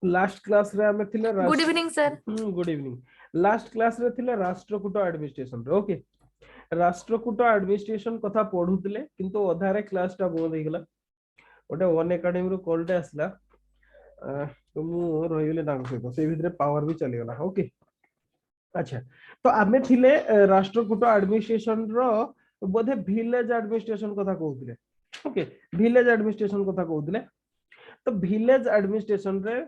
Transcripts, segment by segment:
Last class रे हमें थिले good evening sir. Good evening. Last class रे थिले राष्ट्रकूट एडमिनिस्ट्रेशन रे ओके। राष्ट्रकूट एडमिनिस्ट्रेशन कथा पढुतिले किंतु अधारे क्लास टा बंद हो गेला। गोटे वन एकेडमी रो कॉल टे आसला तो मु रहिले तांग सहित से भितरे पावर भी चली गला ओके। अच्छा तो आमे थिले राष्ट्रकूट एडमिनिस्ट्रेशन रो बोधे विलेज एडमिनिस्ट्रेशन कथा कहउतिले ओके। विलेज एडमिनिस्ट्रेशन कथा कहउतिले तो विलेज एडमिनिस्ट्रेशन रे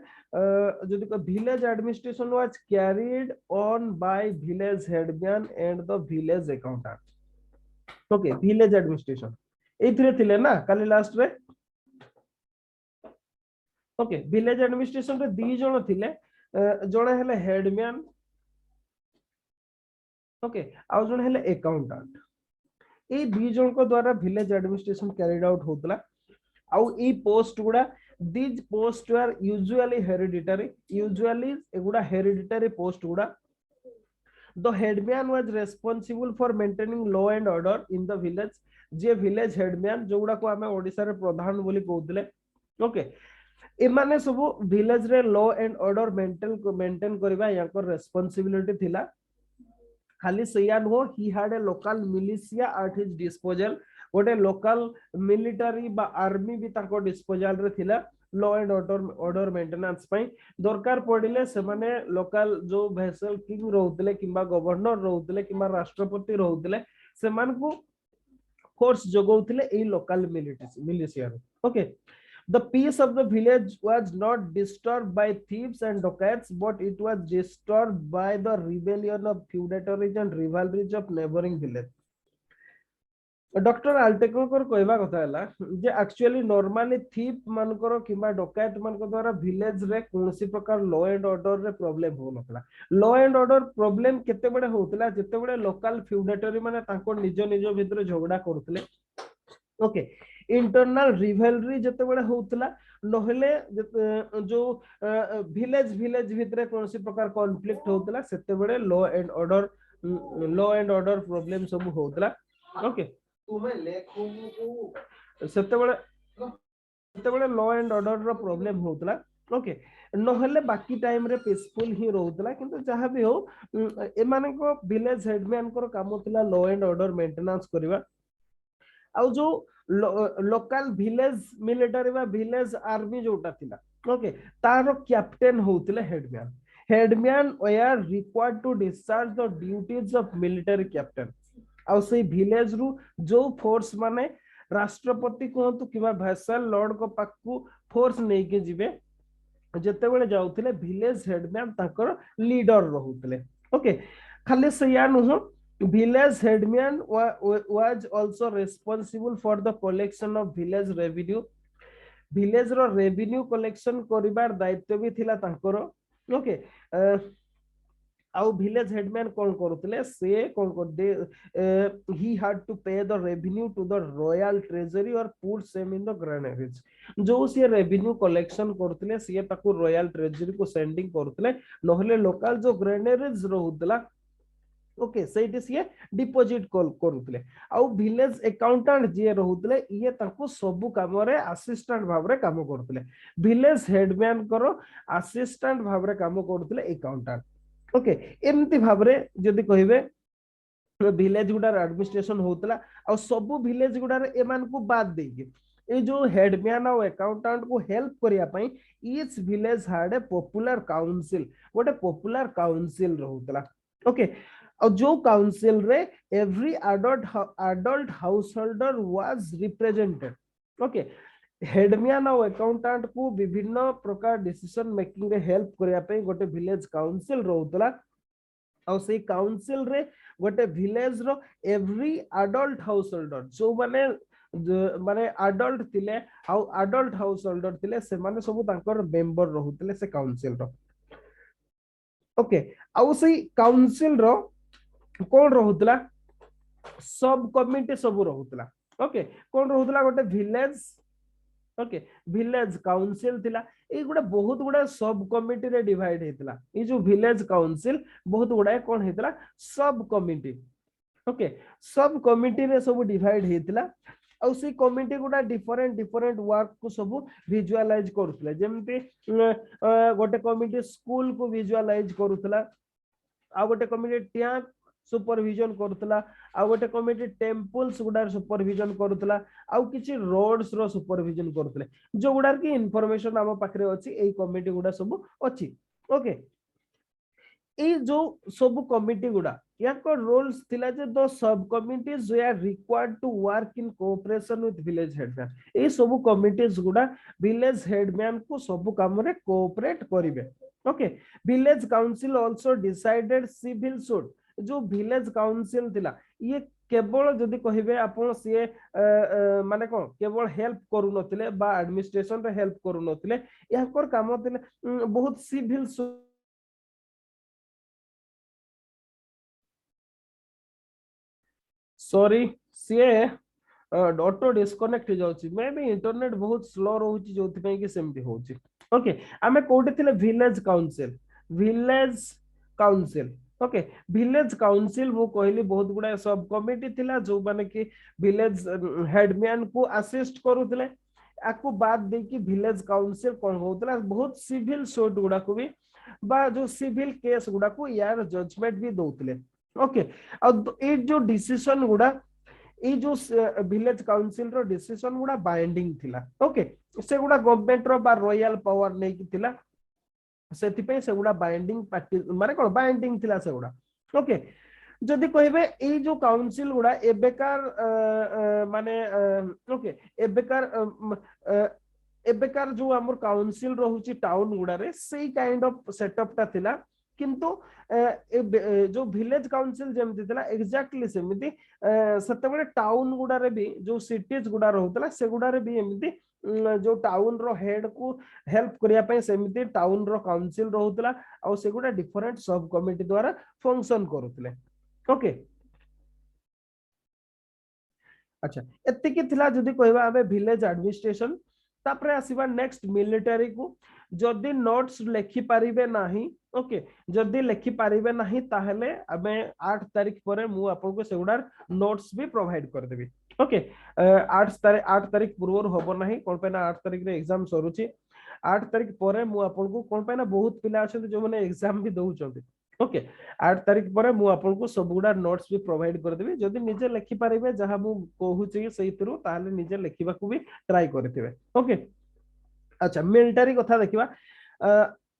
जदि को village administration was carried on by village headman and the village accountant okay. Village administration एथिरे थिले ना काली लास्ट रे ओके। विलेज एडमिनिस्ट्रेशन रे दी जण थिले जणे हेले हेडमैन ओके आ जण हेले अकाउंटेंट। ए दी जण को द्वारा विलेज एडमिनिस्ट्रेशन कैरिड आउट होतला। आउ ई पोस्ट गुडा these posts were usually usually एगुडा hereditary post गुडा। the headman was responsible for maintaining law and order in the village। J village headman Joguda को हमें ओडिसा रे प्रधान बोली कहउतले ओके। एमाने सब विलेज रे लॉ एंड ऑर्डर मेंटेन करबा याकर रेस्पोंसिबिलिटी थिला। खाली सैया no he had a local militia at his disposal. गोटे लोकल मिलिटरी बा आर्मी भी ताको डिस्पोजल रे थिला लॉ एंड ऑर्डर मेंटेनेंस पई। दरकार पड़िले से माने लोकल जो वेसल किंग रहउतले किबा गवर्नर रहउतले किबा राष्ट्रपति रहउतले से मान को फोर्स जगौतले ए local militia okay. The peace of the village was not disturbed by thieves and dacoits, but it was disturbed by the rebellion of feudatories and rivalries of neighboring village। Doctor Altekar कहवा कथा हला जे actually normally thief मानकर किबा डकैत मानक द्वारा village रे कोनसी प्रकार लॉ एंड ऑर्डर रे प्रॉब्लम हो नथला। लॉ एंड ऑर्डर प्रॉब्लम केते बडे होतला जेते बडे लोकल फ्यूडेटरी माने ताको निज निज भितर झगड़ा करथले ओके। इंटरनल रिवेलरी जेते बडे होतला नहले जो विलेज विलेज भितर कोनसी प्रकार कॉन्फ्लिक्ट होतला सेते बडे लॉ एंड ऑर्डर प्रॉब्लम सब होतला ओके। सेतेबेले लॉ एंड ऑर्डर रो प्रॉब्लम होतला ओके। नहले बाकी टाइम रे पीसफुल ही रहउतला किंतु जहा भी हो ए माने को विलेज हेडमैन को काम थिला लॉ एंड ऑर्डर मेंटेनेंस करबा। आ जो लोकल विलेज मिलिटरी बा विलेज आर्मी जोटा थिला ओके तारो कैप्टन होतले headman. Headman were required to discharge the duties of military captain. आ से विलेज रु जो फोर्स माने राष्ट्रपति कहतु किबा वेसल लॉर्ड को पाकू फोर्स नै के जिवे जेते बेले जाउतले विलेज हेडमैन ताकर लीडर रहउतले ओके। खाली सया नुह village headman was also responsible for the collection of village revenue। village row revenue collection करिबार दायित्व भी थिला तांकर ओके। आउ विलेज हेडमैन कोन करूतले से कोन कर दे he had to pay the revenue to the royal treasury और put same in the granaries. जो से रेवेन्यू कलेक्शन करतले से ताको रॉयल ट्रेजरी को सेंडिंग करतले नहले लोकल जो ग्रेनेरीज रहउतला ओके सेठी से डिपॉजिट करूतले। आउ विलेज अकाउंटेंट जे रहउतले ये ताको सब काम रे असिस्टेंट भाव रे काम करतले। विलेज हेडमैन करो असिस्टेंट भाव रे काम करतले अकाउंटेंट ओके। एमती भाव रे जदी कहिबे विलेज गुडार एडमिनिस्ट्रेशन होतला आ सब विलेज गुडार एमान को बाद देके ए जो हेडमैन और अकाउंटेंट को हेल्प करिया पई each village had a popular council. गोटे पॉपुलर काउंसिल रहउतला ओके। और जो काउंसिल रे every adult house holder was represented okay. Headman और अकाउंटेंट को विभिन्न प्रकार डिसीजन मेकिंग रे हेल्प करिया पे गोटे विलेज काउंसिल रहउतला। और से काउंसिल रे गोटे विलेज रो एवरी एडल्ट हाउस होल्डर जो माने माने एडल्ट थिले हाउ एडल्ट हाउस होल्डर थिले से माने सब तांकर मेंबर रहउतले से काउंसिल रो ओके। आउ से काउंसिल रो कोन रहउतला सब कमिटी सब रहउतला ओके। कोन रहउतला गोटे विलेज ओके विलेज काउंसिल थिला। ए गुडा बहुत गुडा सब कमिटी रे डिवाइड हेतला। ए जो विलेज काउंसिल बहुत गुडा कोन हेतला सब कमिटी ओके। सब कमिटी रे सब डिवाइड हेतला। आउ से कमिटी गुडा डिफरेंट डिफरेंट वर्क को सब विजुअलाइज करूथले जेमति गोटे कमिटी स्कूल को विजुअलाइज करूथला आ गोटे कमिटी टैंक सुपरविजन करूथला आ गोटे कमिटी टेम्पल्स गुडा सुपरविजन करूथला आ किछि रोड्स रो सुपरविजन करूथले जो गुडा की इंफॉर्मेशन हम पाखरे अछि एई कमिटी गुडा सब अछि ओके ए जो सब कमिटी गुडा याको रोल्स थिला जे the sub committees they are required to work in cooperation with village headman ए सब कमिटीज गुडा विलेज हेडमैन को सब काम रे कोऑपरेट करिवे okay village council also decided civil suit जो विलेज काउंसिल थिला ये केवल जदि कहिबे आपण से माने कोन केवल हेल्प करू नथिले बा एडमिनिस्ट्रेशन रे हेल्प करू नथिले याकर काम थिले बहुत सिविल सॉरी सी ऑटो डिस्कनेक्ट हो जाउची मे भी इंटरनेट बहुत स्लो रहउची जोथि पई कि सेमति होउची ओके आमे कोठे थिले village council okay village council मु कहली बहुत गुडा सब कमिटी थिला जो माने कि विलेज हेडमैन को असिस्ट करूथिले आकु बाद दे कि विलेज काउंसिल कोन होतला बहुत सिविल सूट गुडा को भी बा जो सिविल केस गुडा को यार जजमेंट भी दोतले ओके अब ए जो डिसीजन गुडा ए जो विलेज काउंसिल रो डिसीजन गुडा बाइंडिंग थिला ओके से गुडा गवर्नमेंट रो बा रॉयल पावर नै कि थिला सेति पे से गुडा बाइंडिंग पार्टी माने कोन बाइंडिंग थिला से गुडा ओके जदि कहबे ए जो काउंसिल गुडा एबेकार माने ओके एबेकार जो हमर काउंसिल रहउची टाउन गुडा रे सेही काइंड ऑफ सेटअप ता थिला किंतु जो विलेज काउंसिल जेमति थिला एग्जैक्टली सेमिति सतबेले टाउन गुडा रे भी जो सिटीज गुडा रहउतला से गुडा रे भी एमिति जो टाउन रो हेड को हेल्प करिया पय सेमिति टाउन रो काउंसिल रहउतला आ से गुडा डिफरेंट सब कमिटी द्वारा फंक्शन करूतले ओके अच्छा एतिकी थिला जदि कहबा आबे विलेज एडमिनिस्ट्रेशन तापरे आसीबा नेक्स्ट मिलिटरी को जदि नोट्स लेखि पारिबे नाही ओके जदि लेखि पारिबे नाही ताहले आबे 8 तारिख परे मु आपन को सेगुडार नोट्स भी प्रोवाइड कर देबी ओके 8 तारिख पूर्व होबो नाही कोन पे ना 8 तारिख रे एग्जाम सरुची 8 तारिख परे मु आपन को कोन पे ना बहुत पिला अछन जो माने एग्जाम भी दउचंती ओके 8 तारिख परे मु आपन को सब गुडा नोट्स भी प्रोवाइड कर देबी जदि निजे लेखि पारिबे जहा मु कहूची सेहितरु ताहले निजे लेखिबा को भी ट्राई करथिबे ओके अच्छा मिलिटरी कथा देखिबा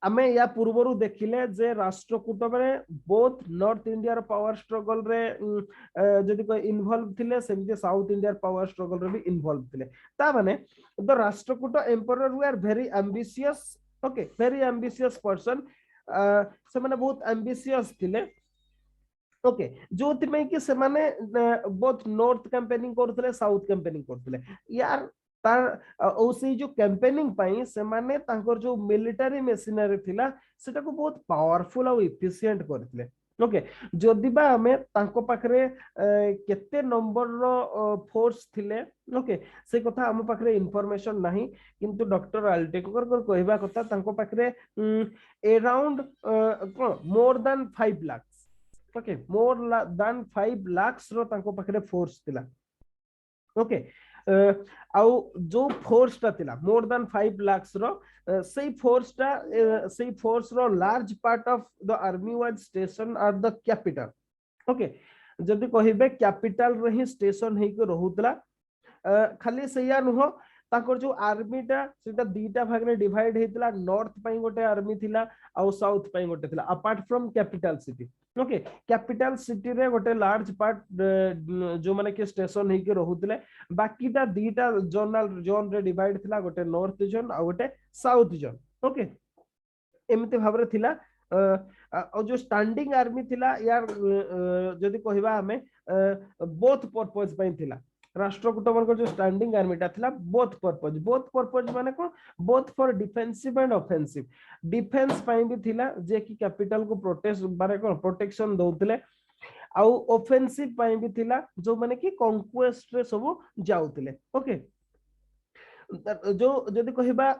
आमे या पूर्वरु देखिले जे राष्ट्रकूट माने बोथ नॉर्थ इंडिया रो पावर स्ट्रगल रे जदि को इन्वॉल्व थिले सेमते साउथ इंडिया पावर स्ट्रगल रे भी इन्वॉल्व थिले ता माने the Rashtrakuta emperor they are very ambitious okay very ambitious person से माने बहुत एम्बिशियस थिले ओके जो तिमे कि से माने बोथ नॉर्थ कैंपेनिंग करथले साउथ कैंपेनिंग करथले यार तार ओसे जो कैंपेनिंग पाई से माने तांकर जो मिलिटरी मशीनरी थिला सेटा को बहुत पावरफुल और एफिशिएंट करथले ओके जदि बा हमें तांको पाखरे केते नंबर रो फोर्स थिले ओके से कथा हम पाखरे इंफॉर्मेशन नाही किंतु डॉक्टर अल्टेकर को कहबा कथा तांको पाखरे around more than 5 lakh okay more than 5 lakh रो तांको पाखरे फोर्स थिला ओके आउ जो फोर्स ता थिला मोर देन 5 लाख रो सेई फोर्स रो large part of the army was station at the capital okay जदि कहिबे कैपिटल रे ही स्टेशन हे के रहउतला खाली सैया नुह ताकर जो आर्मी टा सेटा दीटा भाग रे डिवाइड हेतला नॉर्थ पई गोटे आर्मी थिला आ साउथ पई गोटे थिला apart from capital city okay capital city रे गोटे लार्ज पार्ट जो माने के स्टेशन हे के रहउतले बाकीटा दीटा जोन रे डिवाइड थिला गोटे नॉर्थ जोन आ गोटे साउथ जोन ओके एमिते भाबरे थिला और जो स्टैंडिंग आर्मी थिला यार जदि कहबा हमें बोथ पर्पस पई थिला राष्ट्रकूट वर्ग जो स्टैंडिंग आर्मी टा थिला बोथ पर्पस माने को both for defensive and offensive defence पई भी थिला जे कि कैपिटल को प्रोटेक्ट बारे को प्रोटेक्शन दउतले आउ ऑफेंसिव पई भी थिला जो माने कि कॉन्क्वेस्ट रे सब जाउतले ओके जो जदि कहबा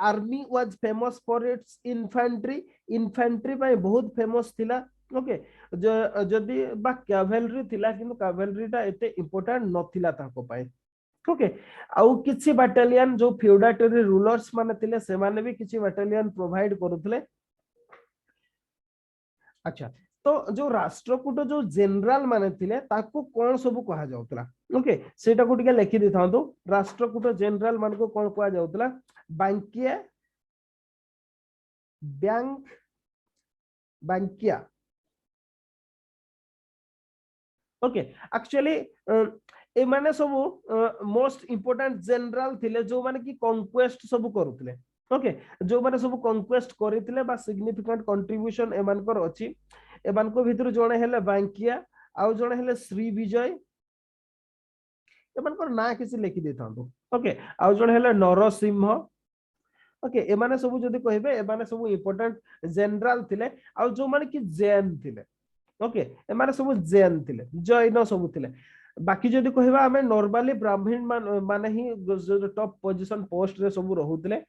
army was famous for its infantry पई बहुत फेमस थिला ओके जदि बा कैवेलरी थिला किंतु कैवेलरी टा एते इंपोर्टेंट नथिला ताको पई ओके आउ किछि बाटालियन जो फ्यूडाटरी रूलर्स माने थिले से माने भी किछि बाटालियन प्रोवाइड करूथले। अच्छा तो जो राष्ट्रकूट जो जनरल माने थिले ताको कोन सब कहा जाउतला ओके सेटा को टिके लिखि दिथांतो राष्ट्रकूट जनरल मान को कोन कहा जाउतला Venkayya bank Venkayya okay actually ए माने सब मोस्ट इंपोर्टेंट जनरल थिले जो माने की कॉन्क्वेस्ट सब करूतले ओके जो माने सब कॉन्क्वेस्ट करितले बा सिग्निफिकेंट कंट्रीब्यूशन ए मान कर अछि ए मान को भितर जणे हेले बैंकिया आउ जणे हेले श्री विजय ए मान कर ना किसी लिखि देथांतो ओके आउ जणे हेले नरसिंह ओके ए माने सब जदी कहबे ए माने सब इंपोर्टेंट जनरल थिले आउ जो माने की जैन थिले ओके ए माने सब जैन थिले जैन सब थिले बाकी जदी कहबा हमें नॉर्मली ब्राह्मण माने ही टॉप पोजीशन पोस्ट रे सब रहुतले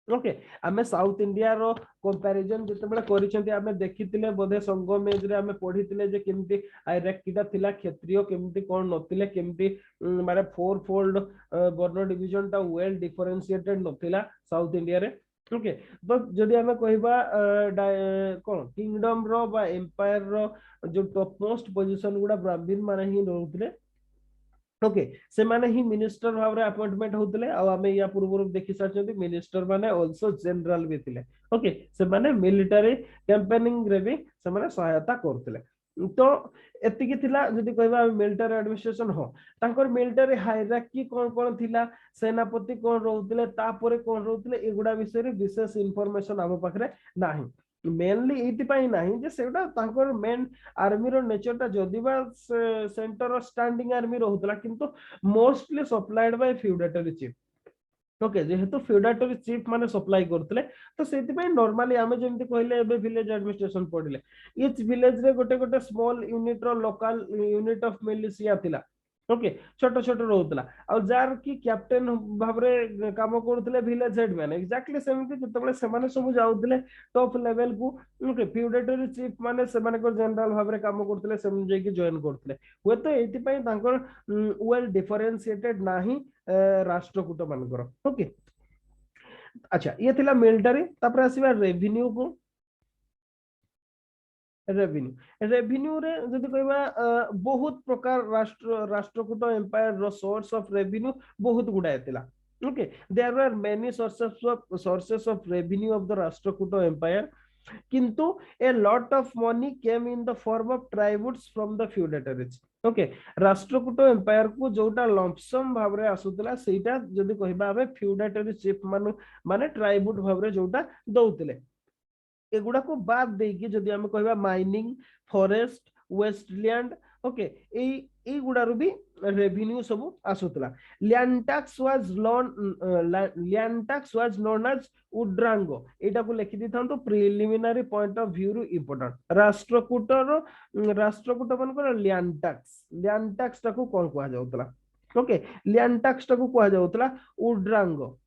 ओके आमे साउथ इंडिया रो कंपैरिजन जते बेला करिसेंती आमे देखितिले बोधे संगमेज रे आमे पढितिले जे केमती हायरार्कीटा थिला क्षत्रिय केमती कोन नथिले केमती माने फोर फोल्ड वर्ण डिवीजन टा वेल डिफरेंशिएटेड नथिला साउथ इंडिया रे ओके तो जदी आमे कहबा कोन किंगडम रो बा एम्पायर रो जो टॉप मोस्ट पोजीशन गुडा ब्राह्मण माने ही रहउतले ओके से माने ही मिनिस्टर भाव रे अपॉइंटमेंट होतले आ हमें या पूर्व देखि साचंती मिनिस्टर माने आल्सो जनरल भी थिले ओके से माने मिलिटरी कैंपेनिंग रे भी से माने सहायता करथिले तो एतिकी थिला जदी कहबा मिलिटरी एडमिनिस्ट्रेशन हो तांकर मिलिटरी हायरार्की कोन कोन थिला सेनापति कोन रहउतले तापरे कोन रहउतले एगुडा विषय रे विशेष इंफॉर्मेशन हम पाखरे नाही मेनली एति पई नाही जे सेटा तांकर मेन आर्मी रो नेचर टा जदिबा सेंटर ऑफ स्टैंडिंग आर्मी रहउतला किंतु mostly supplied by feudatory chief okay जेहेतु फ्यूडेटरी चीफ माने सप्लाई करथले तो सेति पई नॉर्मली आमे जेमति कहले एबे विलेज एडमिनिस्ट्रेशन पढिले ईच विलेज रे गोटे गोटे स्मॉल यूनिट रो लोकल यूनिट ऑफ मिलिशिया थिला ओके छोट छोट रहउतला आ जार की कैप्टन भाबरे काम करथले विलेज हेडमैन एक्जेक्टली सेमति जतबेले सेमाने सब जाउथले टॉप लेवल को ओके फ्यूडेटरी चीफ माने सेमाने को जनरल भाबरे काम करथले सेम जे की जॉइन करथले होय तो एति पई तांकर वेल डिफरेंशिएटेड नाही राष्ट्रकूट मानकर ओके अच्छा ये थिला मिलिटरी तापर आसीबा रेवेन्यू को रेवेन्यू रेवेन्यू रे जदि कहबा बहुत प्रकार राष्ट्रकूट एम्पायर रो सोर्स ऑफ रेवेन्यू बहुत गुडा थिला okay there are many sources of revenue of the Rashtrakuta empire किंतु a lot of money came in the form of tributes from the feudatories okay Rashtrakuta empire को जोटा लंपसम भाव रे आसुतला सेटा जदि कहबा हमें फ्यूडेटरी चीफ माने ट्राइब्यूट भाव रे जोटा दउतले एगुडा को बाद देकी जदि हम कहबा माइनिंग फॉरेस्ट वेस्टलैंड ओके ए गुडा रो भी रेवेन्यू सब आसुतला land tax was known as udranga एटा को लिखि दिथांतो प्रिलिमिनरी पॉइंट ऑफ व्यू रो इंपोर्टेंट राष्ट्रकूट मन को लैंड टैक्स टा को कोन कहा जाउतला ओके लैंड टैक्स टा को कहा जाउतला उड्रांगो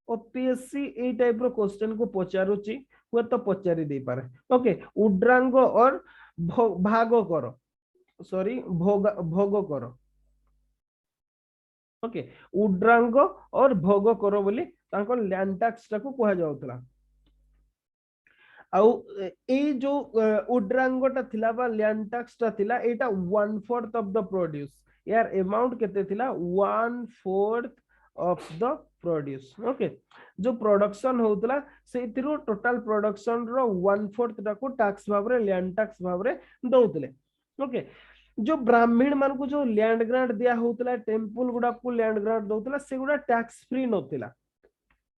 ओपीएससी ए टाइप रो क्वेश्चन को पचारुची हुए तो पचारि दे पारे ओके उड्रांग और भाग करो सॉरी भोग करो ओके उड्रांग और भोग करो बोली तांको लैंड टैक्स टा को कहा जाउतला आउ ए जो उड्रांगटा थिला बा लैंड टैक्स टा थिला एटा 1/4 ऑफ द प्रोड्यूस यार अमाउंट केते थिला 1/4 ऑफ द प्रोड्यूस ओके जो प्रोडक्शन होतला सेतिरो टोटल प्रोडक्शन रो 1/4 टा को टैक्स भाबरे लैंड टैक्स भाबरे दउतले ओके जो ब्राह्मण मान को जो लैंड ग्रांट दिया होतला टेंपल गुडा को लैंड ग्रांट दउतला से गुडा टैक्स फ्री नथिला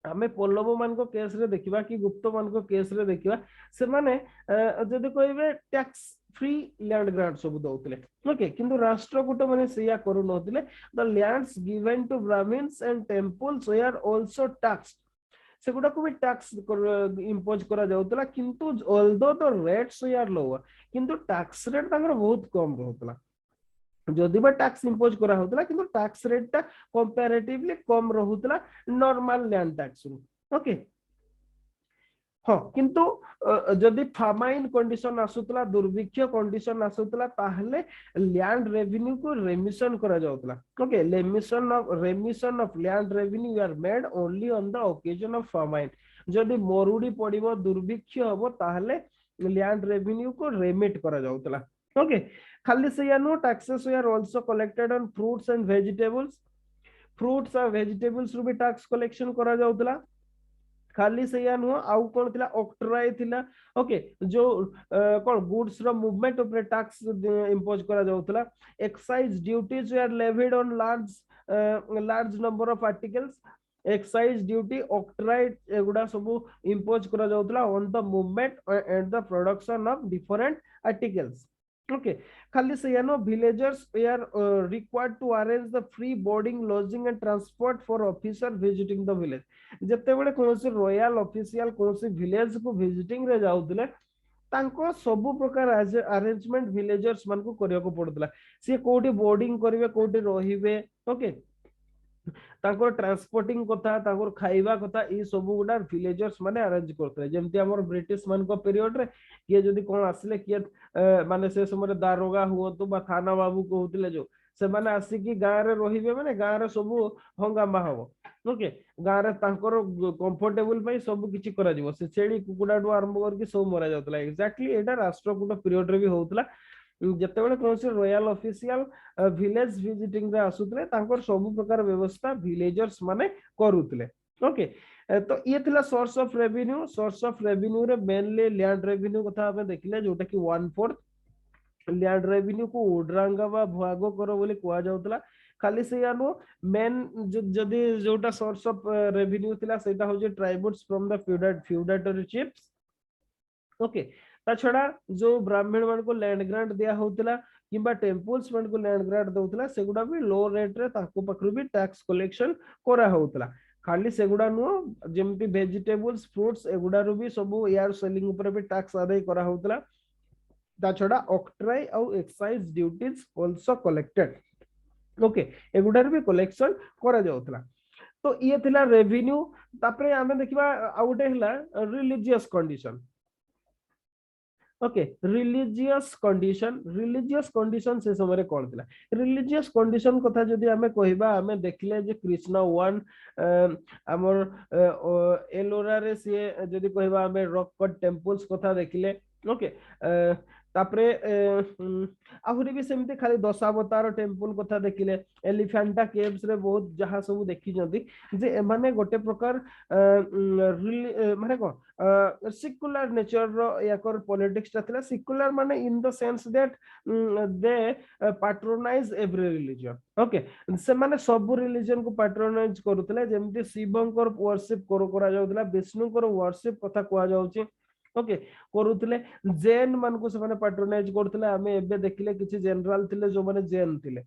हमें पल्लव मान को केस रे देखिबा कि गुप्त मान को केस रे देखिबा से माने जदि कहबे टैक्स फ्री लैंड ग्रांट सब दउतले ओके किंतु राष्ट्रकूट माने सेया करू नथिले the lands given to brahmins and temples were also taxed सेगुडा को भी टैक्स इंपोज करा जाउतला किंतु although the rates were lower किंतु टैक्स रेट तांगर बहुत कम रहउतला जदि बा टैक्स इंपोज करा होतला किंतु टैक्स रेट ता कंपैरेटिवली कम रहउतला नॉर्मल लैंड टैक्स ओके हाँ किंतु जदि फामाइन कंडीशन आसुतला दुर्भिक्ष कंडीशन आसुतला ताहले लैंड रेवेन्यू को रेमिशन करा जाउतला okay remission of land revenue are made only on the occasion of famine जदि मरुड़ी पड़िबो दुर्भिक्ष हबो ताहले लैंड रेवेन्यू को रेमिट करा जाउतला ओके खाली से या no taxes are also collected on fruits and vegetables रु भी टैक्स कलेक्शन करा जाउतला खाली से या नुह आउ कोन थिला ऑक्ट्राई थिला ओके जो कोन गुड्स रो मूवमेंट ऊपर टैक्स इंपोज करा जाउतला excise duties are levied on large number of articles excise duty octroi एगुडा सब इंपोज करा जाउतला on the movement and the production of different articles okay खाली से या नो villagers are required to arrange the free boarding lodging and transport for officer visiting the village जते बेले कोनोसी रॉयल ऑफिशियल कोनोसी विलेज को विजिटिंग रे जाउतले तांको सब प्रकार अरेंजमेंट विलेजर्स मान को करिया को पड़तला से कोठी बोर्डिंग करिवे कोठी रहिबे ओके तांको ट्रांसपोर्टिंग कथा तांको खाइबा कथा ई सब गुडा विलेजर्स माने अरेंज करथले जेमति हमर ब्रिटिश मान को पीरियड रे के जदी कोन आसले के माने से समय दारोगा हुओ तो बा थाना बाबू कहउतले जो से माने आसी की गां रे रहिबे माने गां रे सब हंगामा हबो ओके गां रे तांकर कंफर्टेबल पई सब किछि करा जिवो से छेड़ी कुकुडा डो आरंभ कर के सब मरा जातला एक्जेक्टली एटा राष्ट्रकूट पीरियड रे भी होतला जते बेले कोनसे रॉयल ऑफिशियल विलेज विजिटिंग रे आसुतले तांकर सब प्रकार व्यवस्था विलेजर्स माने करूतले ओके तो ये थिला सोर्स ऑफ रेवेन्यू रे मेनली लैंड रेवेन्यू कथा हमें देखिले जोटा कि 1/4 लैंड रेवेन्यू को ओड्रांगा बा भागो करो बोली कुआ जाउतला खाली से यानो मेन जदी जोटा सोर्स ऑफ रेवेन्यू थिला सेटा हो जे tributes from the feudatory chiefs okay ता छड़ा जो ब्राह्मण मान को लैंड ग्रांट दिया होतला किबा टेंपल्स मान को लैंड ग्रांट दोतला सेगुडा भी लो रेट रे ताको पखरु भी टैक्स कलेक्शन करा होतला खाली सेगुडा नो जेमति वेजिटेबल्स फ्रूट्स एगुडा रो भी सब यार सेलिंग ऊपर भी टैक्स आदाय करा होतला ता छड़ा ऑक्ट्राई और excise duties also collected okay एगुडा रो भी कलेक्शन करा जाउतला तो ये थिला रेवेन्यू तापरे हमें देखिबा आउटे हला religious condition okay religious condition से समय कौन थिला रिलीजियस कंडीशन कथा जदि हमें कहबा हमें देखले जे कृष्ण वन हमर एलोरा रे से जदि कहबा हमें रॉक कट टेंपल्स कथा देखले ओके तापरे आहुरी भी सेमते खाली दशावतार टेंपल कथा देखिले एलिफेंटा केव्स रे बहुत जहा सब देखि जंदी जे माने गोटे प्रकार माने को सेक्युलर नेचर रो याकर पॉलिटिक्स ता थिला सेक्युलर माने in the sense that they patronise every religion okay से माने सब रिलीजन को पैट्रोनाइज करूतले जेमति शिवंकर वर्शिप करा जाउतला विष्णुकर वर्शिप कथा कुआ जाउची ओके करूतले जैन मान को से माने पैट्रोनाइज करतले हमें एबे देखिले किछि जनरल थिले जो माने जैन थिले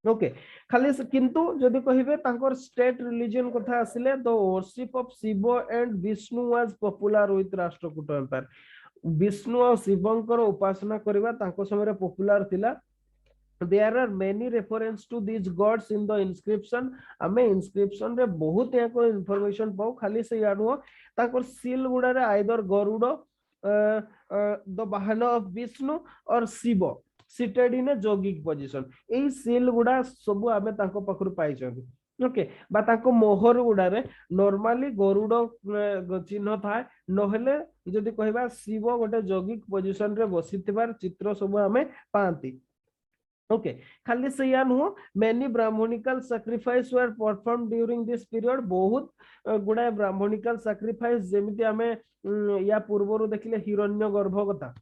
ओके खाली किंतु जदि कहिबे तांकर स्टेट रिलीजन कथा आसिले the worship of Shiva and Vishnu was popular with Rashtrakuta empire Vishnu और शिवंकर उपासना करबा तांको समय रे पॉपुलर थिला there are many reference to these gods in the inscription हमें inscription रे बहुत या को information पाऊ खाली से यानो ताकर सील गुडा रे either Garuda the vahana of Vishnu और Shiva seated in a yogic position एई सील गुडा सब हमें ताको पखरु पाई छथि ओके बा ताको मोहर गुडा रे नॉर्मली गरुड़ चिन्ह थाए नहले जदि कहबा शिव गोटे योगिक पोजीशन रे बसिथिबार चित्र सब हमें पांती ओके खाली से या नुह many brahmanical sacrifice were perform during this period बहुत गुडा ब्राह्मणिकल सैक्रिफाइस जेमिति हमें या पूर्वरु देखिले हिरण्यगर्भ कथा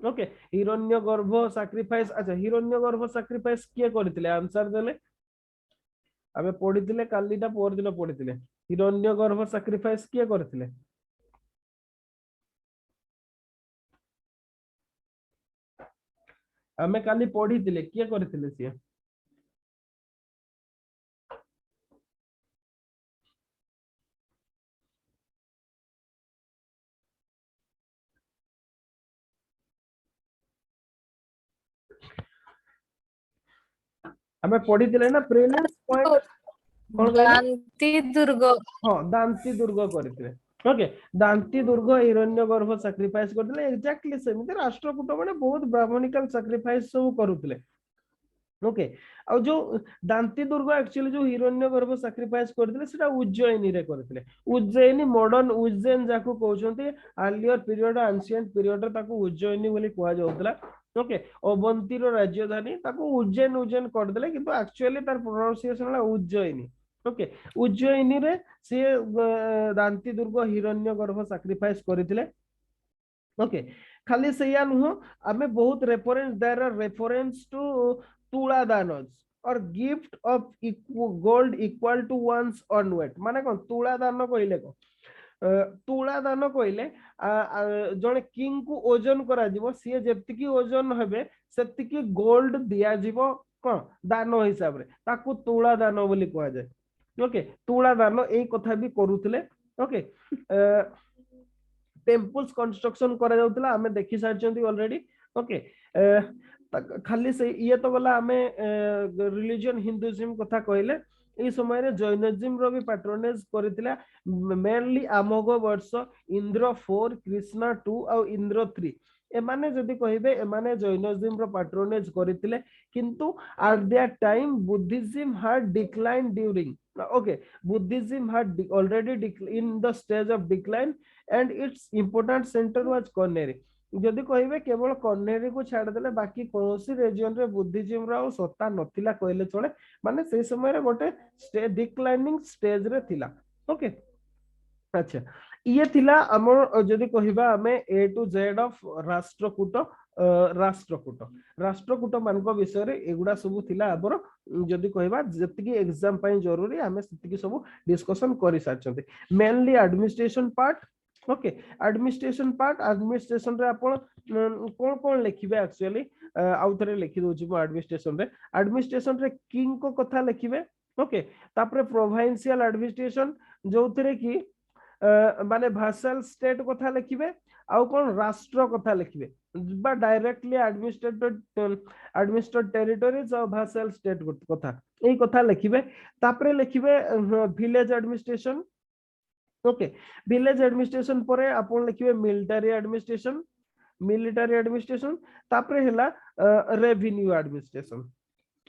ओके हिरण्यगर्भ सैक्रिफाइस अच्छा हिरण्यगर्भ सैक्रिफाइस किए करथिले आंसर देले हमें पढिथिले कालीटा पोर दिन पढिथिले हिरण्यगर्भ सैक्रिफाइस किए करथिले हमें काली पढ़ी थिले किए करथिले सिए हमें पढ़ी थिले ना प्रेलेंस पॉइंट कोन दांती दुर्ग हां दांती दुर्ग करथिले ओके दांती दुर्ग हिरण्यगर्भ सैक्रिफाइस करथिले एक्जेक्टली सेमिति राष्ट्रकूट माने बहुत ब्राह्मणिकल सैक्रिफाइस सब करूथिले ओके आ जो दांती दुर्ग एक्चुअली जो हिरण्यगर्भ सैक्रिफाइस करथिले सेटा उज्जयिनी रे करथिले उज्जयिनी मॉडर्न उज्जैन जाको कहउछन्ती अर्लियर पीरियड एंशिएंट पीरियड रे ताको उज्जयिनी बोली कुआ जाउतला ओके अवंती रो राजधानी ताको उज्जैन उज्जैन कर देले किंतु एक्चुअली तार प्रोनाउंसिएशन है उज्जयिनी ओके उज्जयिनी रे से दांती दुर्ग हिरण्यगर्भ सैक्रिफाइस करथिले ओके खाली सैया नुह आमे बहुत reference there are reference to तुला दानज और gift of gold equal to one's own weight माने कोन तुला दान कहले को तुला दान कहले जने किंग को ओजन करा जीवो सी जेतिकी ओजन हेबे सेतिकी गोल्ड दिया जीवो कोन दान हिसाब रे ताकू तुला दान बोली कहआ जाय ओके तुला दान एई कथा भी करूथिले ओके टेम्पल्स कंस्ट्रक्शन करा जाउतला हमें देखि सारचंती ऑलरेडी ओके खाली से ये तो गला हमें रिलीजन हिंदुइज्म कथा कहले এই সময়ে জৈনিজম रो भी पैट्रोनेज करथिला मेनली आमोग वर्ष इंद्र 4 कृष्णा 2 और इंद्र 3 एमाने जदि कहिबे एमाने जैनिज्म रो पैट्रोनेज करथिले किंतु at that time Buddhism had decline during okay Buddhism had already in the stage of decline and its important centre was Kanheri जदि कहिबे केवल कनेरी को छाड़ देले बाकी कोनोसी रीजन रे बुद्धिज्म रो सत्ता नथिला कहले चले माने से समय रे गोटे डिक्लाइनिंग स्टेज रे थिला ओके अच्छा ये थिला हमर जदि कहिबा हमें A to Z of Rashtrakuta Rashtrakuta मानक विषय रे एगुडा सब थिला आबर जदि कहिबा जतिकी एग्जाम पई जरूरी हमें सेतिकी सब डिस्कशन करि सारचंती mainly administration part okay administration part administration रे आपण कोन कोन लिखिबे एक्चुअली आउ थरे लिखि दोछि मो एडमिनिस्ट्रेशन रे किंग को कथा लिखिबे ओके तापरे प्रोविंशियल एडमिनिस्ट्रेशन जो थरे की माने भाषाल स्टेट कथा लिखिबे आउ कोन राष्ट्र कथा लिखिबे बा डायरेक्टली एडमिनिस्ट्रेटेड टेरिटरीज और भाषाल स्टेट कथा एई कथा लिखिबे तापरे लिखिबे village administration okay village administration परे आपण लिखिबे मिलिटरी एडमिनिस्ट्रेशन तापरे हला revenue administration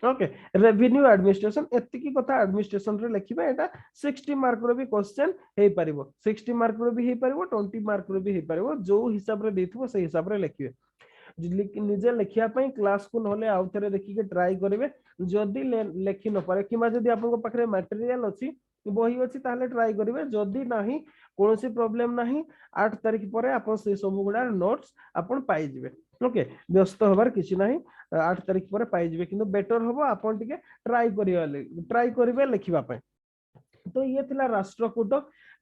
okay revenue administration एतिकी कथा एडमिनिस्ट्रेशन रे लिखिबे एटा 60 मार्क रो भी क्वेश्चन हे परिबो 60 मार्क रो भी हे परिबो 20 मार्क रो भी हे परिबो जो हिसाब रे देथिबो से हिसाब रे लिखिबे निजे लिखिया पई क्लास को नहले आउ थरे देखि के ट्राई करिवे जदी लिखि न पारे किमा जदी आपन पाखरे मटेरियल अछि बही अच्छी ट्राई करेंगे जदि नहीं कौन सी प्रॉब्लम नहीं 8 तारीख पर आप से सब गुड़ा नोट्स आपन पाइबे ओके व्यस्त हबार किसी नहीं 8 तारीख पर पाइबे किंतु बेटर हम आपन टिके ट्राई करेंगे लिखिबा पय तो ये थिला राष्ट्रकूट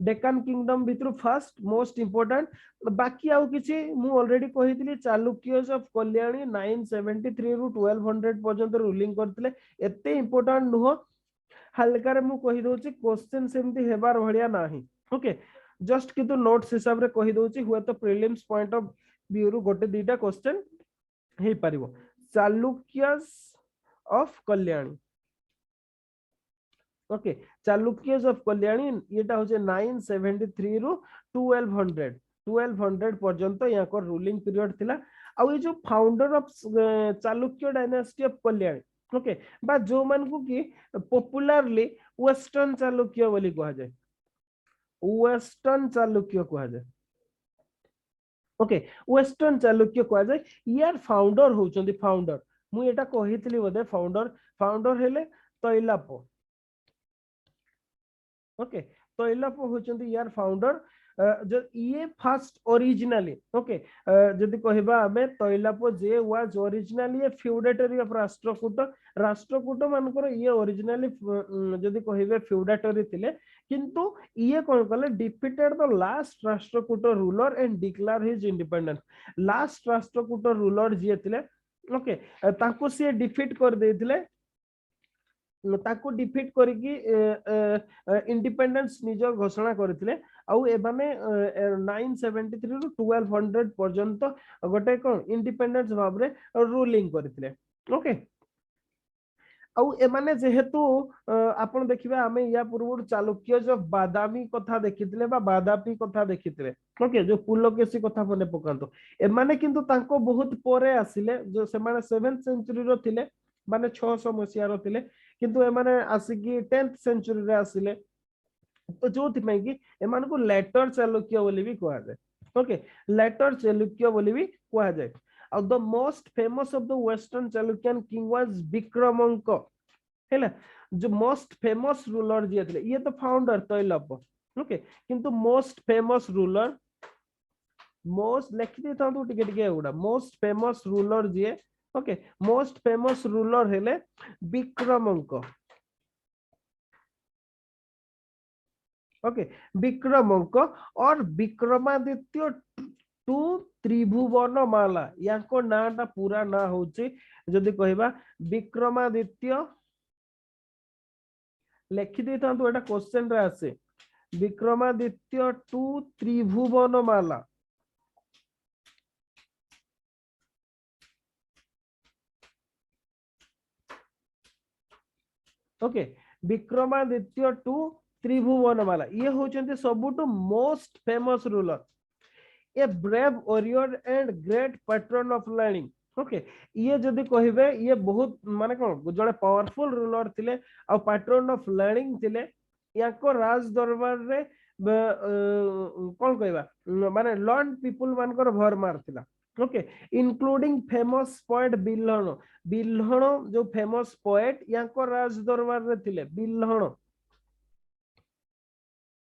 डेक्कन किंगडम भितर फर्स्ट मोस्ट इंपोर्टेंट बाकी आउ किछि मु ऑलरेडी कहितली चालुक्यस ऑफ कल्याणी 973 रु 1200 पर्यंत रूलिंग करथिले एते इंपोर्टेंट नुह हल्का रे मु कहि दोछि क्वेश्चन सेमती हेबार भलिया नाही ओके जस्ट किंतु नोट्स हिसाब रे कहि दोछि हुए तो प्रीलिम्स पॉइंट ऑफ व्यू रु गोटे दीटा क्वेश्चन हे परिबो Chalukyas of Kalyani okay Chalukyas of Kalyani एटा होचे 973 रु 1200 पर्यंत या को रूलिंग पीरियड थिला आ ये जो founder of Chalukya dynasty of Kalyani okay बा जो मान को कि पॉपुलरली वेस्टर्न चालुक्य बोली कहा जाए वेस्टर्न चालुक्य कहा जाए ओके वेस्टर्न चालुक्य कहा जाए यार फाउंडर होचंदी फाउंडर मु एटा कहितली बोधे फाउंडर हेले तैलाप ओके तैलाप होचंदी यार फाउंडर जो ये फर्स्ट ओरिजिनली ओके जदि कहबा हमें तैलाप जे was originally a feudatory of Rashtrakuta मानकर ये ओरिजिनली जदि कहबे फ्यूडेटरी थिले किंतु ये कोन कले defeated the last Rashtrakuta ruler and declare his independence last Rashtrakuta ruler जे थिले ओके ताको से डिफीट कर देथिले ताको डिफीट करिकी इंडिपेंडेंस निज घोषणा करथिले आउ एबाने 973 रु 1200 पर्यंत गोटे कोन इंडिपेंडेंस भाबरे रूलिंग करथिले ओके आउ एमाने जेहेतु आपण देखिबा आमे या पूर्व चालुक्य जो बादामी कथा देखिथिले बा बादापी कथा देखिथिले ओके जो पुलकेशी कथा मने पकांतो एमाने किंतु तांको बहुत परे आसिले जो से माने 7th सेंचुरी रो थिले माने 600 मसिया रो थिले किंतु एमाने आसिकी 10th सेंचुरी रे आसिले तो जो थि कि एमान को लेटर चालुक्य बोली भी कहा जाए ओके लेटर चालुक्य बोली भी कहा जाए the most famous of the western Chalukyan king was Vikramanka हैला जो मोस्ट फेमस रूलर जे थे ये तो फाउंडर तैलप ओके किंतु मोस्ट फेमस रूलर मोस्ट लिखि देता हूं टिके टिके एगुडा मोस्ट फेमस रूलर जे ओके मोस्ट फेमस रूलर हेले विक्रमांक ओके विक्रमांक और विक्रमादित्य टू त्रिभुवन माला याको नाटा पूरा ना होची जदि कहबा विक्रमादित्य लिखि देता तो एटा क्वेश्चन रे आसे Vikramaditya to Tribhuvanamalla okay Vikramaditya to Tribhuvanamalla ये होचंती सबुटु most famous ruler a brave warrior and great patron of learning okay ये जदि कहबे ये बहुत माने कोन जड़े पावरफुल रूलर थिले आ पैट्रन ऑफ लर्निंग थिले याको राज दरबार रे कोन कहबा माने लर्न पीपल मानकर भर मारथिला okay including famous poet Bilhan Bilhan जो फेमस पोएट याको राज दरबार रे थिले बिल्हण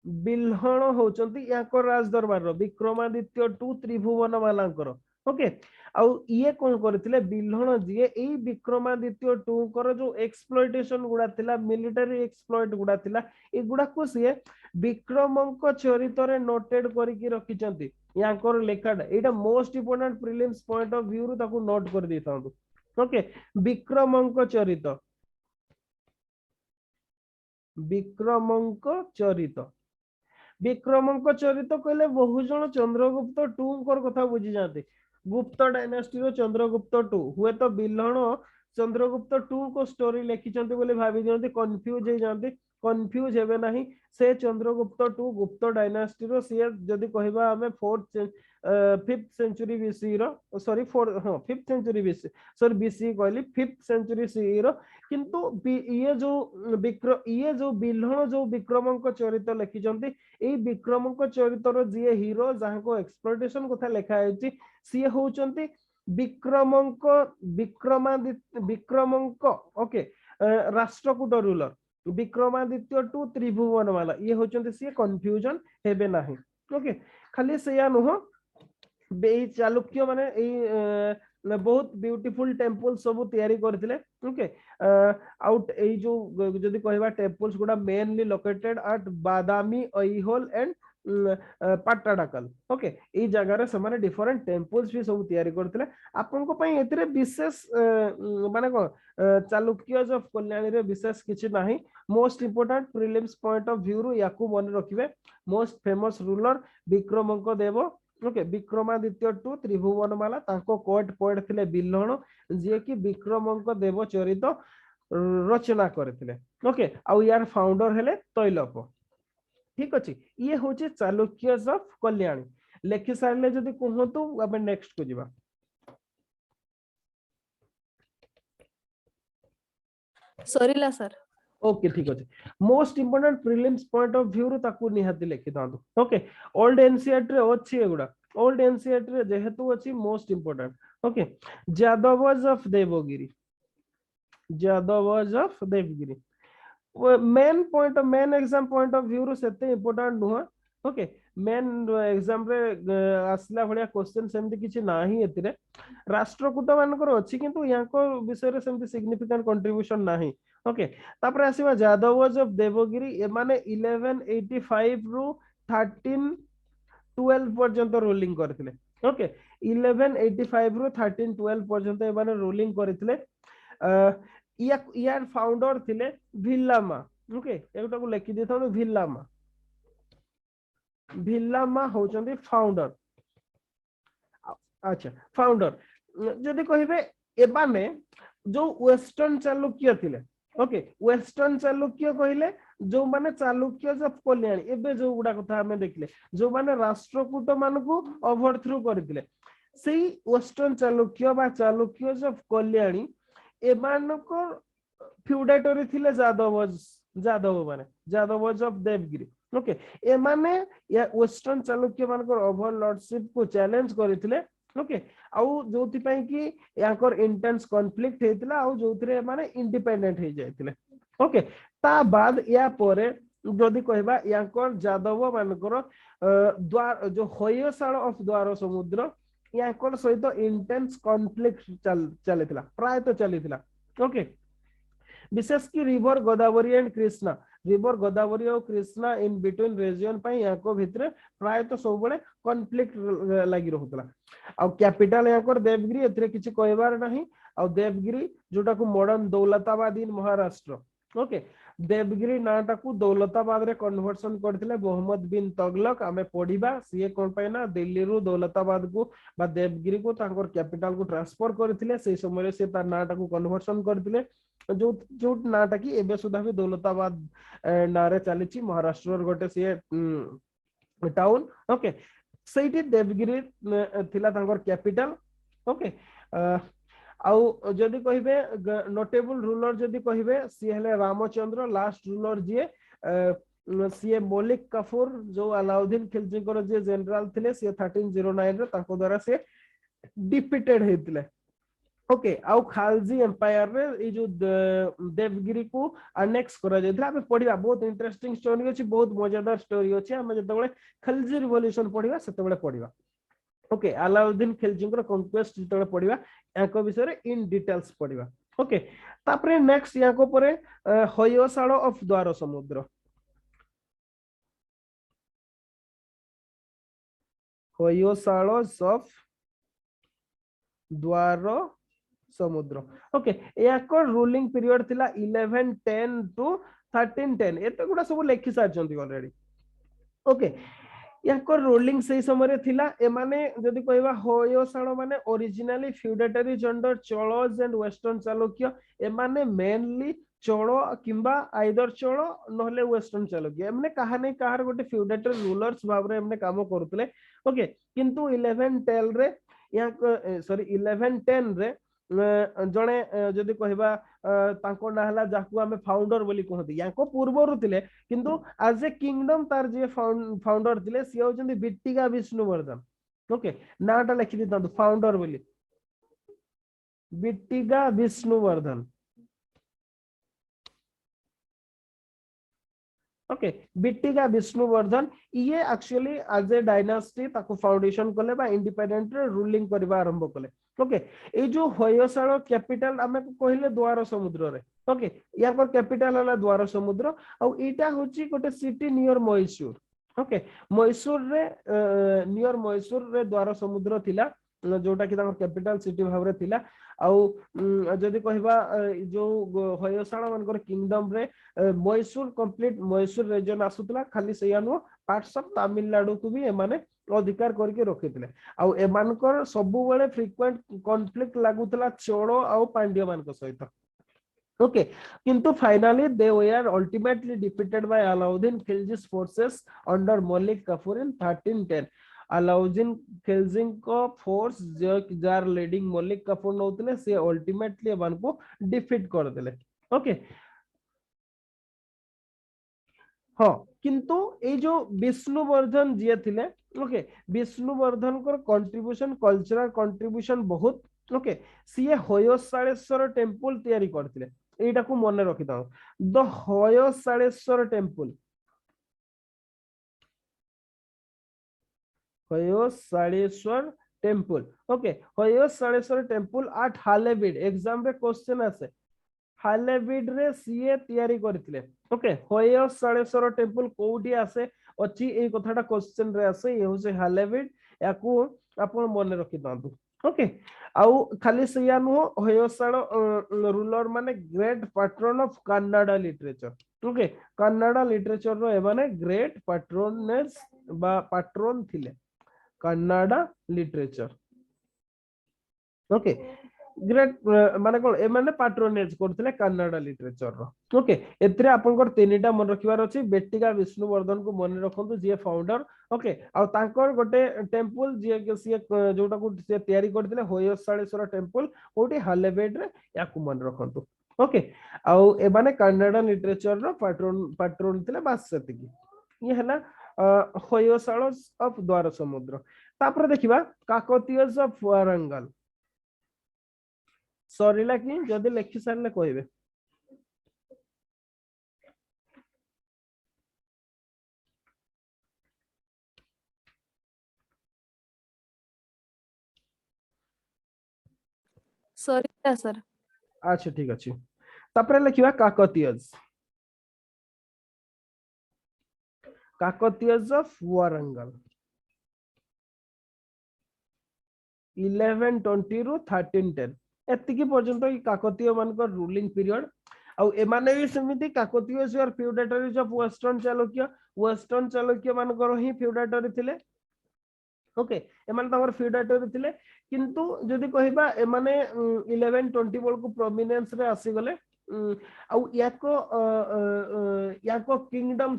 बिल्हण होचंती याको राज दरबार रो विक्रमादित्य टू त्रिभुवन मालांकर ओके आउ ये कोन करथिले बिल्हण जिए एई विक्रमादित्य टू कर जो एक्सप्लॉइटेशन गुडा थिला मिलिटरी एक्सप्लॉइट गुडा थिला ए गुडा को सिए विक्रमंक चरित रे नोटेड करी की रखिचंती याकर लेखाडा एटा most important prelims point of view रु ताको नोट कर देथांतु ओके विक्रमंक चरित विक्रमंक चरित कहले बहुजन चंद्रगुप्त टू कथा बुझी जाते गुप्त डायनास्टी रो चंद्रगुप्त टू हुए तो बिल्हण चंद्रगुप्त टू को स्टोरी लिखिचंती बोले भाबी दियंती कंफ्यूज हे जानती कंफ्यूज हेबे नाही से चंद्रगुप्त टू गुप्त डायनास्टी रो से जदी कहबा हमें 5th सेंचुरी बीसी रो sorry 5th century BC sorry BC कहली 5th सेंचुरी सी रो किंतु ये जो बिल्हण जो विक्रमंक चरित लिखिचंती ए विक्रमंक चरित रो जे हीरो जहां को एक्सप्लॉइटेशन कथा लिखा है सी होचंती Vikramanka okay Rashtrakuta ruler Vikramaditya to Tribhuvanamalla ये होचंती सी कंफ्यूजन हेबे नाही ओके खाली सेया नुह बे चालुक्य माने ए बहुत ब्यूटीफुल टेम्पल सब तैयारी करथिले ओके आउट ए जो जदी कहबा टेम्पल्स गुडा mainly located at Badami Aihole and Pattadakal okay ए जगह रे समान डिफरेंट टेम्पल्स भी सब तैयारी करथिले आपन को पई एतरे विशेष माने को चालुक्यज ऑफ कल्याणी रे विशेष किछि नाही most important prelims point of view रु याकू मन रखिबे most famous ruler Vikramanka Deva okay Vikramaditya to Tribhuvanamalla तांको कोट पोएट थिले बिल्हण जे कि विक्रमंक देव चरित रचना करथिले ओके आ यार फाउंडर हेले तैलप ठीक अछि ये होचे चालुक्यज ऑफ कल्याणी लेखि सारले जदी कहतो अब नेक्स्ट को जिबा सरीला सर ओके ठीक अछि most important prelims point of view रु ताकू निहाती लिखि दांतु ओके ओल्ड एनसीईआरटी रे अछि एगुडा ओल्ड एनसीईआरटी रे जेहेतु अछि most important okay Yadavas of Devagiri main exam point of view रु सेते इंपोर्टेंट नुह ओके मेन एग्जाम रे आसला भलिया क्वेश्चन सेमति किछि नाही एतिरे राष्ट्रकूट मानकर अछि किंतु याको विषय रे सेमति सिग्निफिकेंट कंट्रीब्यूशन नाही ओके तापर आसीबा यादवज ऑफ देवगिरी ए माने 1185 रु 1312 पर्यंत रूलिंग करथिले ओके 1185 रु 1312 पर्यंत ए माने रूलिंग करथिले यार फाउंडर थिले भिल्लामा ओके एटा को लिखि देथाउ भिल्लामा होचंदी फाउंडर अच्छा फाउंडर जदि कहिबे एबाने जो वेस्टर्न चालुक्य थिले ओके वेस्टर्न चालुक्य कहले जो माने चालुक्य ऑफ कल्याणी एबे जो गुडा कथा हमें देखले जो माने राष्ट्रकूट मानकू ओवरथ्रो करथिले सेही वेस्टर्न चालुक्य बा चालुक्य ऑफ कल्याणी एमानको फ्यूडेटरी थिले जादव माने जादवज ऑफ देवगिरी ओके एमाने या वेस्टर्न चालुक्य मानकर ओवरलॉर्डशिप को चैलेंज करथिले ओके आउ जोथि पई कि याकर इंटेंस कॉन्फ्लिक्ट हेतिला आउ जोथरे माने इंडिपेंडेंट हे जायतिले ओके ता बाद या परे जदि कहबा याकर जादव मानकर द्वार जो होयसाल ऑफ द्वार समुद्र याकर सहित इंटेंस कॉन्फ्लिक्ट चलतिला प्राय तो चलतिला ओके विशेष की river Godavari and Krishna river Godavari और कृष्णा इन बिटवीन रीजन पई याको भितरे प्राय तो सब बळे कॉन्फ्लिक्ट लागि रहतला आ कैपिटल याकर देवगिरी एथरे किछि कहबार नाही आ देवगिरी जोटा को मॉडर्न दौलताबाद इन महाराष्ट्र ओके देवगिरी नाटा को दौलताबाद रे कन्वर्सन करथिले मोहम्मद बिन तगलक आमे पढिबा सीए कोन पय ना दिल्ली रु दौलताबाद को बा देवगिरी को तांकर कैपिटल को ट्रांसफर करथिले सेही समय से तार नाटा को कन्वर्सन करथिले जो जो नाटा की एबे सुधा भी दौलताबाद नारे चलीची महाराष्ट्र गोटे सीए टाउन ओके सेठी देवगिरी थिला तांकर कैपिटल ओके आउ जदि कहिबे नोटेबल रूलर जदि कहिबे सी हेले रामचंद्र लास्ट रूलर जे सीए मलिक कफूर जो अलाउद्दीन खिलजी जे जनरल थिले सी 1309 रे ताको द्वारा से डिफीटेड हेतिले ओके आउ खालजी एम्पायर रे ए जो देवगिरी को अनेक्स करा जायथला हमें पढिबा बहुत इंटरेस्टिंग स्टोरी अछि बहुत मजेदार स्टोरी अछि हमें जतबेले खिलजी रिवॉल्यूशन पढिबा सेतबेले पढिबा ओके अलाउद्दीन खिलजी को कॉन्क्वेस्ट जतबेले पढिबा याको विषय रे इन डिटेल्स पढिबा ओके तापरे नेक्स्ट याको परे होयसाल ऑफ द्वार समुद्र होयसाल ऑफ द्वार समुद्र ओके याको रूलिंग पीरियड थिला 1110 टू 1310 एते गुडा सब लेखि सारचंती ऑलरेडी ओके याको रूलिंग सही समय रे थिला ए माने जदि कहबा होयसाल माने originally feudatory under Cholas and western Chalukya ए माने मेनली चोलो किंबा आइदर चोलो नहले वेस्टर्न चालुक्य एमने कहा नहीं कहार गोटे फ्यूडेटरी रूलर्स भाबरे एमने काम करतले ओके किंतु 1110 रे या सॉरी 1110 रे जणे जदि कहबा तांको ना हला जाकू हमें फाउंडर बोली कहती याको पूर्वरु थिले किंतु एज ए किंगडम तार जे फाउंडर थिले सी होचंदी बिट्टिगा विष्णुवर्धन ओके नाटा लिखि दितंतु फाउंडर बोली बिट्टिगा विष्णुवर्धन ओके बिट्टिगा विष्णुवर्धन ये एक्चुअली एज ए डायनास्टी ताको फाउंडेशन कले बा इंडिपेंडेंट रूलिंग करबा आरंभ कले ओके ए जो होयसाल कैपिटल हमें कहले द्वार समुद्र रे ओके यार कैपिटल हला द्वार समुद्र आ एटा होची गोटे city near Mysore okay Mysore रे नियर मैसूर रे द्वार समुद्र थिला जोटा कि कैपिटल सिटी भाव थिला आउ जदि कहबा जो होयसाल मानकर किंगडम रे मैसूर कंप्लीट मैसूर रीजन आसुतला खाली सेयानो पार्ट्स ऑफ तमिलनाडु को भी एमाने अधिकार करके रखितले आउ एमानकर सबु बेले फ्रीक्वेंट कॉन्फ्लिक्ट लागुतला चोलो आउ पांड्य मानक सहित ओके किंतु finally they were ultimately defeated by Alauddin Khilji's forces under Malik Kafur in 1310 Alauddin Khilji को फोर्स जो जार लीडिंग मलिक कफूर नौतले से अल्टीमेटली एमान को डिफीट कर देले ओके हाँ किंतु ए जो विष्णुवर्धन जी थिले ओके विष्णुवर्धन को कंट्रीब्यूशन कल्चरल कंट्रीब्यूशन बहुत ओके सीए होयसालेश्वर टेंपल तैयारी करथिले एटा को मन रखि दाओ the Hoysaleswara temple Hoysaleswara temple okay Hoysaleswara temple at Halebidu exam रे क्वेश्चन आसे हालेबीड रे सीए तैयारी करथिले ओके होयसालेश्वर टेंपल कोठी आसे अछि ए कथाटा क्वेश्चन रे आसे ये होसे हालेबीड याकू आपण मन रखि दांतु ओके आउ खाली सेया नु होयसाल रूलर माने great patron of Kannada literature okay Kannada literature रो ए माने ग्रेट पैट्रोनेस बा पैट्रन थिले कन्नड़ा लिटरेचर ओके ग्रेट माने कोन ए माने पैट्रोनेज करथिले कन्नड़ लिटरेचर रो ओके एतरे आपनकर तीनटा मन रखिबार अछि बेट्टिका विष्णुवर्धन को मन रखंतु जे फाउंडर ओके आ तांकर गोटे टेंपल जे के सी जोटा को से तयारी करथिले होयसाळेश्वर टेंपल ओटी हालेबेड रे याकु मन रखंतु ओके आ ए माने कन्नड़ लिटरेचर रो पैट्रोन थिले बास सेतिकी ये हला होयसाळ ऑफ द्वार समुद्र तापर देखिबा काकतीयस ऑफ वारंगल सरीला कि जदि लेखि सारले कहबे सरिला सर अच्छा ठीक अछि तापर लिखिबा काकतीयस ऑफ वारंगल 1120 रु 1310 एतिकी पर्यंत ई काकतीय मानकर रूलिंग पीरियड आउ एमाने भी समिति काकतीय वर फ्यूडेटरीज ऑफ वेस्टर्न चालुक्य मानकर ही फ्यूडेटरी थिले ओके एमाने तमर फ्यूडेटरी थिले किंतु जदि कहिबा एमाने 1120 बल को प्रोमिनेंस रे आसी गले आउ याको किंगडम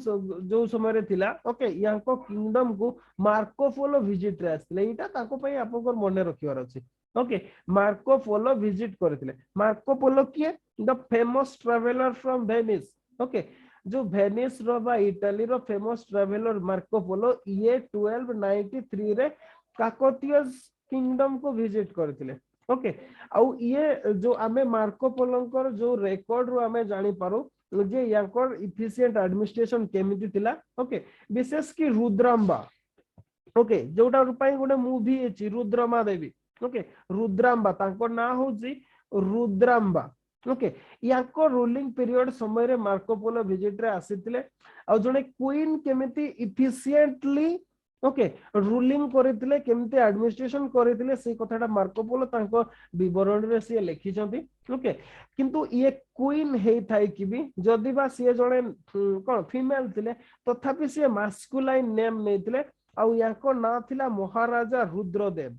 जो समय रे थिला ओके याको किंगडम को मार्को पोलो विजिट रे आसले एटा ताको पई आपनकर मने रखिवार अछि ओके मार्को पोलो विजिट करथिले मार्को पोलो किए the famous traveller from Venice okay जो वेनिस रो बा इटाली रो फेमस ट्रैवलर मार्को पोलो ये 1293 रे काकतीय किंगडम को विजिट करथिले ओके आउ ये जो आमे मार्को पोलोंकर जो रेकॉर्ड रो आमे जानि पारो जे याकर इफिशिएंट एडमिनिस्ट्रेशन केमिति थिला ओके विशेष की रुद्राम्बा ओके जोटा रुपाई गोटे मूवी अछि रुद्रमा देवी ओके रुद्राम्बा तांको ना होची रुद्राम्बा ओके याको रूलिंग पीरियड समय रे मार्को पोलो विजिट रे आसीतिले आ जने क्वीन केमिति इफिशिएंटली ओके रूलिंग करथिले केमिति एडमिनिस्ट्रेशन करथिले से कथाटा मार्को पोलो तांको विवरण रे से लिखि छथि ओके किंतु ये क्वीन हेई थाई कि भी जदि बा से जने कोन फीमेल थिले तथापि से मास्कुलाइन नेम नेथिले आ याको ना थिला महाराजा रुद्रदेव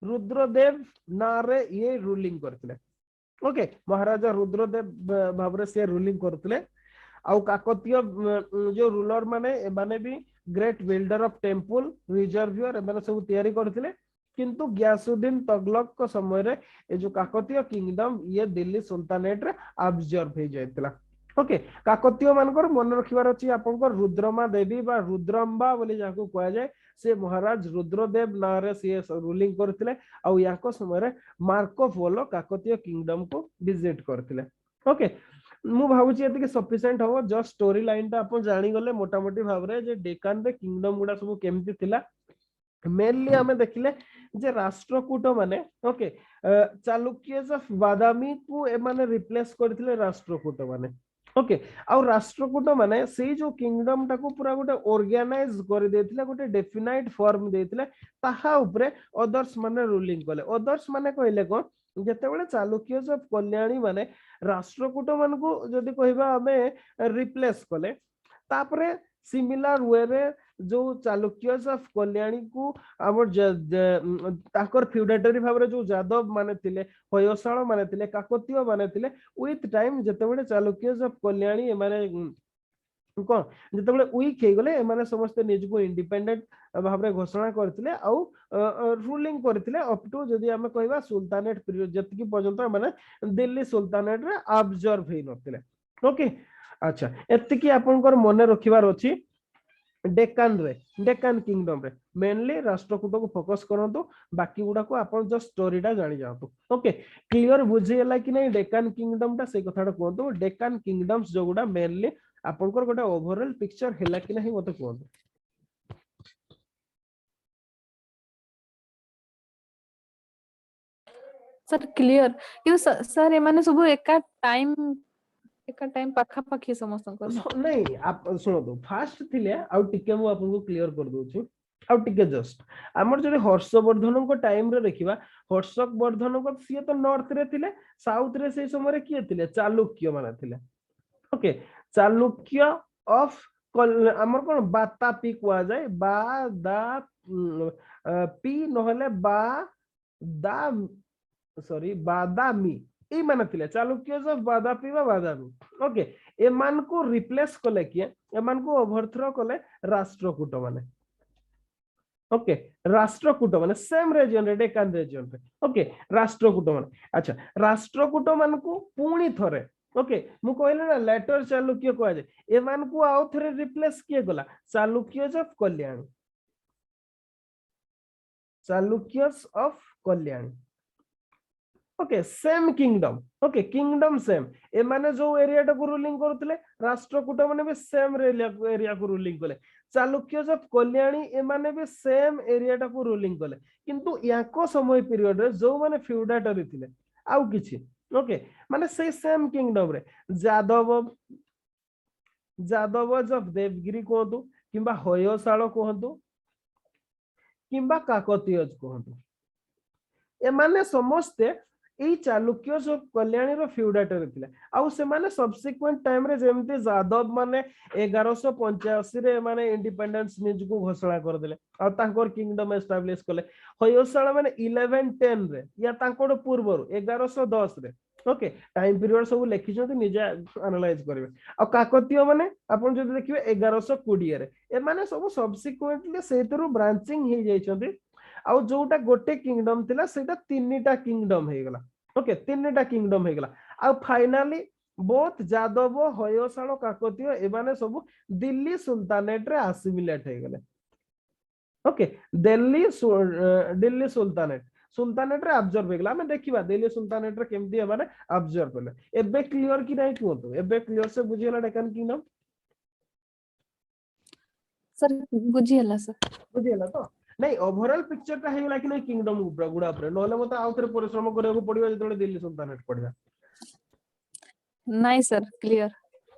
रुद्रदेव नारे ये रूलिंग करथिले ओके महाराजा रुद्रदेव भाबरे से रूलिंग करथिले आउ काकतीय जो रूलर माने भी great builder of temple reservoir माने सब तयारी करथिले किंतु गयासुद्दीन तगलक को समय रे ए जो काकतीय किंगडम ये दिल्ली सुल्तानेट रे अब्जॉर्ब हो जायतिला ओके काकतीय मानकर मन रखिबार अछि आपनकर रुद्रमा देवी बा रुद्रम्बा बोली जाको कहया जाय से महाराज रुद्रदेव नारे से रूलिंग करथिले आउ याको समय रे मार्को पोलो काकतीय किंगडम को विजिट करथिले ओके मु भाबुची एतिके सफिशिएंट हो जस्ट स्टोरी लाइन ता अपन जानि गले मोटा मोटी भाबरे जे डेकान रे किंगडम गुडा सब केमति थिला मेनली हमें देखिले जे राष्ट्रकूट माने ओके चालुक्यस ऑफ बादामी को ए माने रिप्लेस करथिले राष्ट्रकूट माने ओके आ राष्ट्रकूट माने से जो किंगडम टाको पूरा गोटे ऑर्गेनाइज कर देथिले गोटे डेफिनाइट फॉर्म देथिले ताहा ऊपरे अदर्स माने रूलिंग कले अदर्स माने कहले को जेतेबेले चालुक्यस ऑफ कल्याणी माने राष्ट्रकूट मान को जदि कहबा हमें रिप्लेस कले तापरे सिमिलर वे रे जो चालुक्यस ऑफ कल्याणी को हमर ताकर फ्यूडेटरी भाबरे जो यादव माने थिले होयसाळ माने थिले काकतीय माने थिले विथ टाइम जेतेबेले चालुक्यस ऑफ कल्याणी माने कोन जेतेबेले वीक हे गले माने समस्त निज को इंडिपेंडेंट भाबरे घोषणा करथिले आ रूलिंग करथिले अप टू जदि हमें कहबा सुल्तानेट पीरियड जति पर्यंत माने दिल्ली सुल्तानेट रे ऑब्जर्व हे नथिले ओके अच्छा एतिकी आपनकर मने रखिबार अछि डेक्कन किंगडम रे मेनली राष्ट्रकूट को फोकस करंतु बाकी गुडा को आपण जस्ट स्टोरीटा जानि जातु ओके क्लियर बुझियला कि नै डेक्कन किंगडम ता से कथाटा कोंतु डेक्कन किंगडम्स जो गुडा मेनली आपनकर गोटे ओवरऑल पिक्चर हैला कि नहीं मते कोंतु सर क्लियर कि सर ए माने सब एका टाइम पाखा पाखी समस्त नहीं आप सुनो तो फास्ट थिले आ टिके मु आपन को क्लियर कर दोछु आ टिके जस्ट हमर जने हर्षवर्धन को टाइम रे देखिबा हर्षवर्धन को सिए तो नॉर्थ रे थिले साउथ रे से समय रे किए थिले चालुक्य माने थिले ओके चालुक्य ऑफ हमर कोन बातापी कुआ जाय पी नहले बा दा सॉरी बादामी ए माने थिले चालुक्यज ऑफ बादापी बा बादामी ओके ए मान को रिप्लेस कले किए ए मान को ओवरथ्रो कले राष्ट्रकूट माने ओके राष्ट्रकूट माने सेम रीजन रे डेकान रीजन रे ओके राष्ट्रकूट माने अच्छा राष्ट्रकूट मान को पुणी थरे ओके मु कहले ना लेटर चालुक्य को जाए ए मान को आउ थरे रिप्लेस किए गला Chalukyas of Kalyani Chalukyas of Kalyani okay same kingdom okay kingdom same ए माने जो एरिया टा को रूलिंग करथले राष्ट्रकूट माने भी सेम एरिया को रूलिंग कले चालुक्यज ऑफ कल्याणी ए माने भी सेम एरिया टा को रूलिंग कले किंतु याको समय पीरियड रे जो माने फ्यूडाटरी थिले आउ किछि ओके माने से सेम किंगडम रे जादवज ऑफ देवगिरी कहतु किंबा होयसाल कहतु किंबा काकतीयज कहतु ए माने समस्ते ए चालुक्य जो कल्याणी रो फ्यूडाटरी थिले आउ से माने सब्सिक्वेंट टाइम रे जेमते जादव माने 1185 रे माने इंडिपेंडेंस निज को घोषणा कर देले आ तांकर किंगडम एस्टैब्लिश करले होयसाल माने 1110 रे या तांकर पूर्व 1110 रे ओके टाइम पीरियड सब लिखि छथि निजे एनालाइज करबे आ काकतीय माने आपण जदि देखिबे 1120 रे ए माने सब सब्सिक्वेंटली सेतरु ब्रांचिंग हे जाय छथि आउ जोटा गोटे किंगडम थिला सेटा तीनटा किंगडम हे गला ओके तीनटा किंगडम हे गला आ फाइनली बोथ जादव होयसाल काकतीय ए माने सब दिल्ली सुल्तानेट रे असिमिलेट हे गले ओके दिल्ली सुल्तानेट रे अब्जॉर्ब हे गला हम देखिबा दिल्ली सुल्तानेट रे केमदी माने अब्जॉर्ब करले एबे क्लियर कि नाही कहतो एबे क्लियर से बुझियला डेक्कन किंगडम सर बुझियला तो नहीं ओवरऑल पिक्चर ता हेला कि नहीं किंगडम गुडा ऊपर नहले मते आउ थरे परिश्रम करबो पड़िबो जेतले दिल्ली सुल्तानेट पड़िबा नहीं सर क्लियर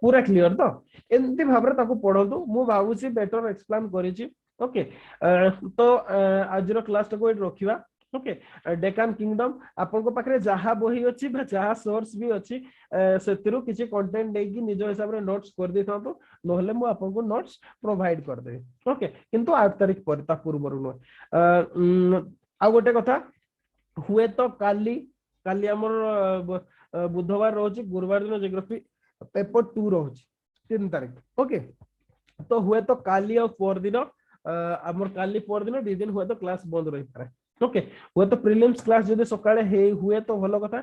पूरा क्लियर तो एंती भाबरे ताको पढंतु मु भाबुची बेटर एक्सप्लेन करिछि ओके तो आज रो क्लास को एट रखिबा ओके डेकान किंगडम आपन को पाखरे जहा बही अछि बा जहा सोर्स भी अछि सेतिरु किछि कंटेंट देकी निज हिसाब रे नोट्स कर दै थांतो नहले मु आपन को नोट्स प्रोवाइड कर देबे ओके किंतु 8 तारिख पर ता पूर्व रु आ गोटे कथा हुए तो काली हमर बुधवार रोज गुरुवार दिन ज्योग्राफी पेपर 2 रोज 3 तारिख ओके तो हुए तो काली और पर दिन हमर काली पर दिन 2 दिन हुए तो क्लास बंद रही पारे ओके हुए तो प्रीलिम्स क्लास जदि सकाळे हे हुए तो भलो कथा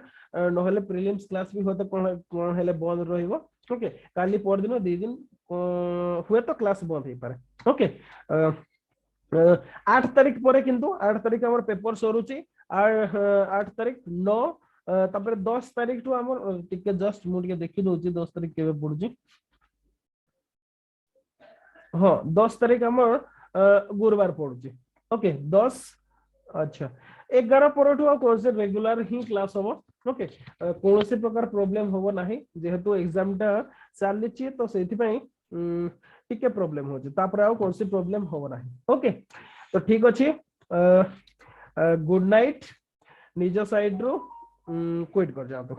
नहले प्रीलिम्स क्लास भी होते कोन हेले बंद रहिबो ओके काली पर दिन 2 दिन हुए तो क्लास बंद हे पारे ओके 8 तारिख परे किंतु 8 तारिख हमर पेपर सरुची 8 तारिख 9 तापर 10 तारिख टू हमर टिके जस्ट मु टिके देखि दोची 10 तारिख केबे पडुची हां 10 तारिख हमर गुरुवार पडुची ओके 10 अच्छा 11 परठू कौन से रेगुलर ही क्लास हो ओके कौन से प्रकार प्रॉब्लम होबो नाही जेहेतु एग्जाम टा चलीची तो सेथि पई टिके प्रॉब्लम हो जे तापर आ कौन से प्रॉब्लम होबो नाही ओके तो ठीक अछि गुड नाइट निज साइड रो क्विट कर जातो।